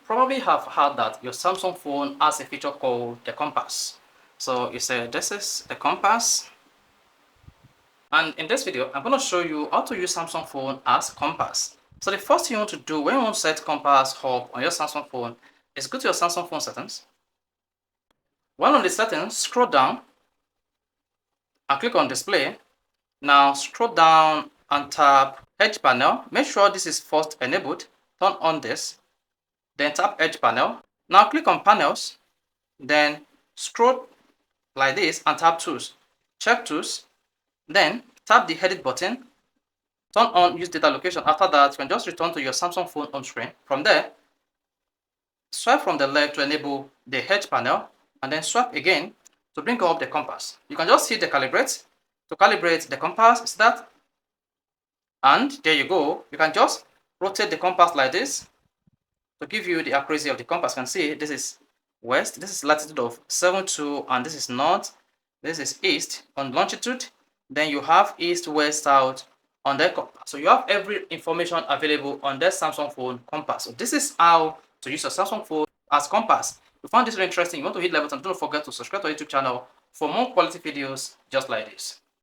probably have heard that your Samsung phone has a feature called the compass. So you say this is the compass. And in this video, I'm going to show you how to use Samsung phone as compass. So the first thing you want to do when you want to set compass hub on your Samsung phone is go to your Samsung phone settings. While on the settings, scroll down and click on display. Now scroll down and tap edge panel. Make sure this is first enabled. Turn on this. Then tap edge panel. Now click on panels. Then scroll like this and tap tools. Check tools. Then tap the edit button. Turn on use data location. After that, you can just return to your Samsung phone home screen. From there, swipe from the left to enable the edge panel, and then swipe again to bring up the compass. You can just hit the calibrate to calibrate the compass. Is that? And there you go. You can just rotate the compass like this to give you the accuracy of the compass. You can see this is west, this is latitude of 72, and this is north, this is east. On longitude, then you have east, west, south on the compass. So you have every information available on the Samsung phone compass. So this is how to use a Samsung phone as compass. If you found this really interesting, you want to hit like button, don't forget to subscribe to our YouTube channel for more quality videos just like this.